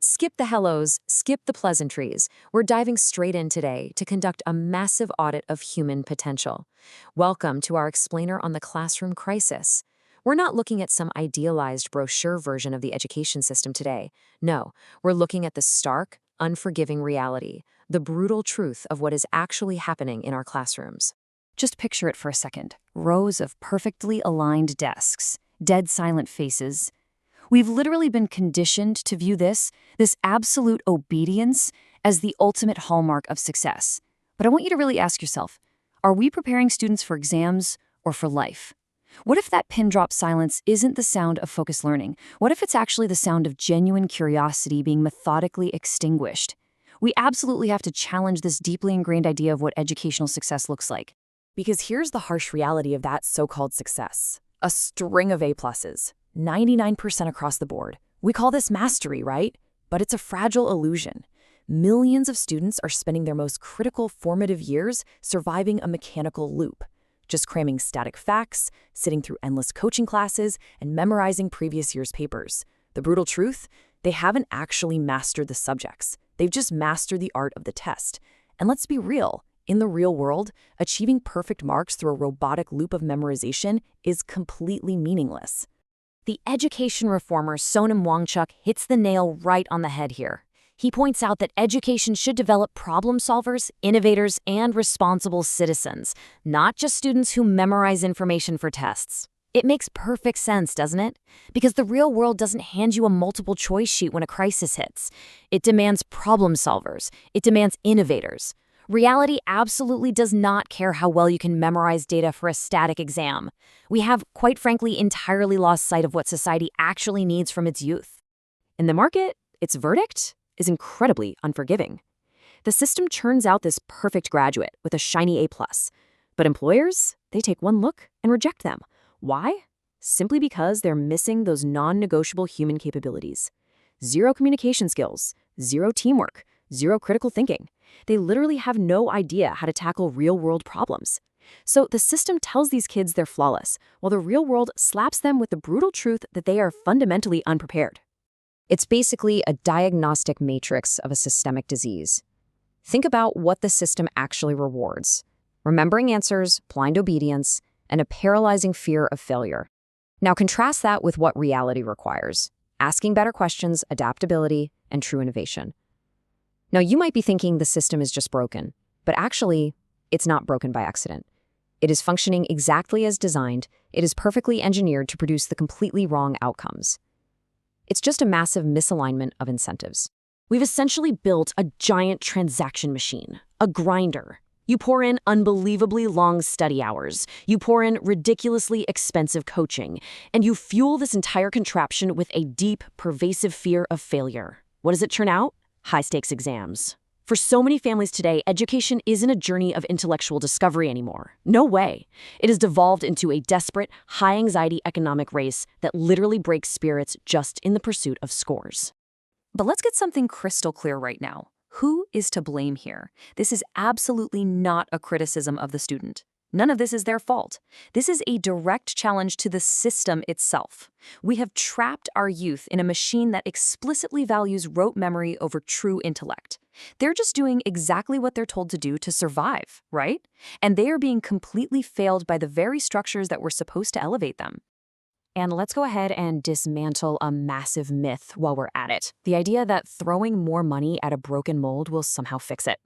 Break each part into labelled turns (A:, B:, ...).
A: Skip the hellos, skip the pleasantries. We're diving straight in today to conduct a massive audit of human potential. Welcome to our explainer on the classroom crisis. We're not looking at some idealized brochure version of the education system today. No, we're looking at the stark, unforgiving reality, the brutal truth of what is actually happening in our classrooms.
B: Just picture it for a second. Rows of perfectly aligned desks, dead silent faces. We've literally been conditioned to view this absolute obedience, as the ultimate hallmark of success. But I want you to really ask yourself, are we preparing students for exams or for life? What if that pin drop silence isn't the sound of focused learning? What if it's actually the sound of genuine curiosity being methodically extinguished? We absolutely have to challenge this deeply ingrained idea of what educational success looks like.
C: Because here's the harsh reality of that so-called success. A string of A+, 99% across the board. We call this mastery, right? But it's a fragile illusion. Millions of students are spending their most critical formative years surviving a mechanical loop, just cramming static facts, sitting through endless coaching classes, and memorizing previous year's papers. The brutal truth? They haven't actually mastered the subjects. They've just mastered the art of the test. And let's be real. In the real world, achieving perfect marks through a robotic loop of memorization is completely meaningless.
B: The education reformer Sonam Wangchuk hits the nail right on the head here. He points out that education should develop problem solvers, innovators, and responsible citizens, not just students who memorize information for tests. It makes perfect sense, doesn't it? Because the real world doesn't hand you a multiple choice sheet when a crisis hits. It demands problem solvers. It demands innovators. Reality absolutely does not care how well you can memorize data for a static exam. We have, quite frankly, entirely lost sight of what society actually needs from its youth.
A: In the market, its verdict is incredibly unforgiving. The system churns out this perfect graduate with a shiny A+. But employers, they take one look and reject them. Why? Simply because they're missing those non-negotiable human capabilities. Zero communication skills, zero teamwork, zero critical thinking. They literally have no idea how to tackle real-world problems. So the system tells these kids they're flawless, while the real world slaps them with the brutal truth that they are fundamentally unprepared. It's basically a diagnostic matrix of a systemic disease. Think about what the system actually rewards: remembering answers, blind obedience, and a paralyzing fear of failure. Now contrast that with what reality requires: asking better questions, adaptability, and true innovation. Now, you might be thinking the system is just broken, but actually, it's not broken by accident. It is functioning exactly as designed. It is perfectly engineered to produce the completely wrong outcomes. It's just a massive misalignment of incentives.
C: We've essentially built a giant transaction machine, a grinder. You pour in unbelievably long study hours, you pour in ridiculously expensive coaching, and you fuel this entire contraption with a deep, pervasive fear of failure. What does it turn out? High-stakes exams. For so many families today, education isn't a journey of intellectual discovery anymore. No way. It has devolved into a desperate, high-anxiety economic race that literally breaks spirits just in the pursuit of scores.
B: But let's get something crystal clear right now. Who is to blame here? This is absolutely not a criticism of the student. None of this is their fault. This is a direct challenge to the system itself. We have trapped our youth in a machine that explicitly values rote memory over true intellect. They're just doing exactly what they're told to do to survive, right? And they are being completely failed by the very structures that were supposed to elevate them. And let's go ahead and dismantle a massive myth while we're at it. The idea that throwing more money at a broken mold will somehow fix it.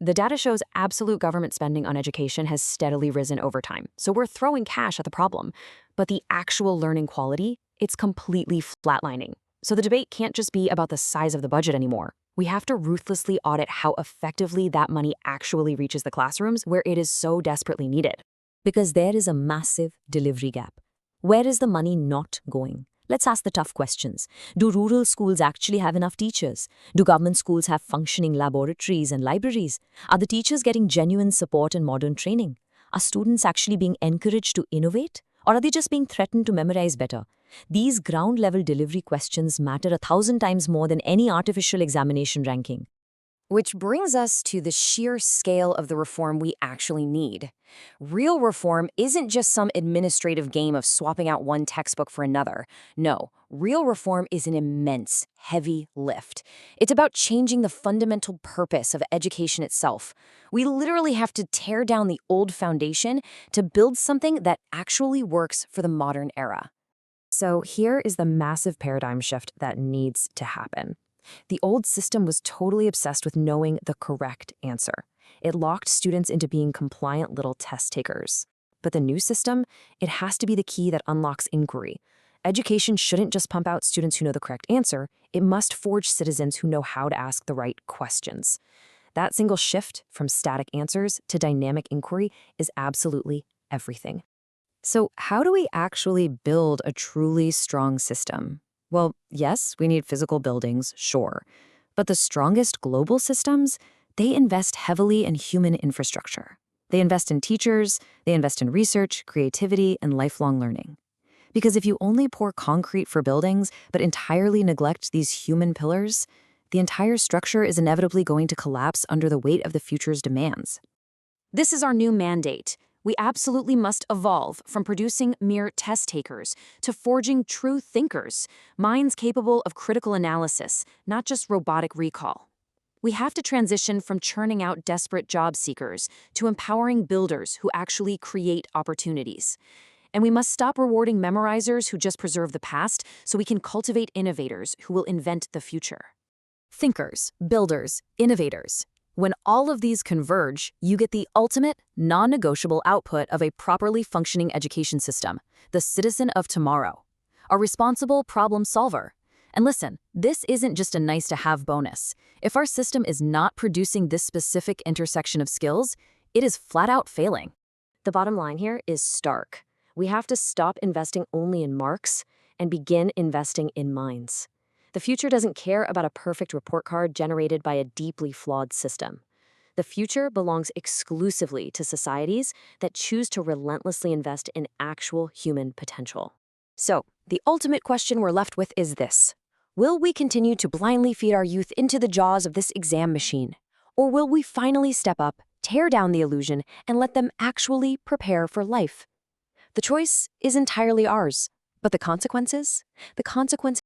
B: The data shows absolute government spending on education has steadily risen over time, so we're throwing cash at the problem. But the actual learning quality, it's completely flatlining. So the debate can't just be about the size of the budget anymore. We have to ruthlessly audit how effectively that money actually reaches the classrooms where it is so desperately needed.
D: Because there is a massive delivery gap. Where is the money not going? Let's ask the tough questions. Do rural schools actually have enough teachers? Do government schools have functioning laboratories and libraries? Are the teachers getting genuine support and modern training? Are students actually being encouraged to innovate? Or are they just being threatened to memorize better? These ground-level delivery questions matter 1,000 times more than any artificial examination ranking.
B: Which brings us to the sheer scale of the reform we actually need. Real reform isn't just some administrative game of swapping out one textbook for another. No, real reform is an immense, heavy lift. It's about changing the fundamental purpose of education itself. We literally have to tear down the old foundation to build something that actually works for the modern era.
C: So here is the massive paradigm shift that needs to happen. The old system was totally obsessed with knowing the correct answer. It locked students into being compliant little test takers. But the new system, it has to be the key that unlocks inquiry. Education shouldn't just pump out students who know the correct answer, it must forge citizens who know how to ask the right questions. That single shift from static answers to dynamic inquiry is absolutely everything.
B: So how do we actually build a truly strong system? Well, yes, we need physical buildings, sure. But the strongest global systems, they invest heavily in human infrastructure. They invest in teachers, they invest in research, creativity, and lifelong learning. Because if you only pour concrete for buildings but entirely neglect these human pillars, the entire structure is inevitably going to collapse under the weight of the future's demands. This is our new mandate. We absolutely must evolve from producing mere test takers to forging true thinkers, minds capable of critical analysis, not just robotic recall. We have to transition from churning out desperate job seekers to empowering builders who actually create opportunities. And we must stop rewarding memorizers who just preserve the past so we can cultivate innovators who will invent the future.
C: Thinkers, builders, innovators. When all of these converge, you get the ultimate, non-negotiable output of a properly functioning education system, the citizen of tomorrow, a responsible problem solver. And listen, this isn't just a nice-to-have bonus. If our system is not producing this specific intersection of skills, it is flat-out failing.
A: The bottom line here is stark. We have to stop investing only in marks and begin investing in minds. The future doesn't care about a perfect report card generated by a deeply flawed system. The future belongs exclusively to societies that choose to relentlessly invest in actual human potential. So, the ultimate question we're left with is this. Will we continue to blindly feed our youth into the jaws of this exam machine? Or will we finally step up, tear down the illusion, and let them actually prepare for life? The choice is entirely ours. But the consequences? The consequences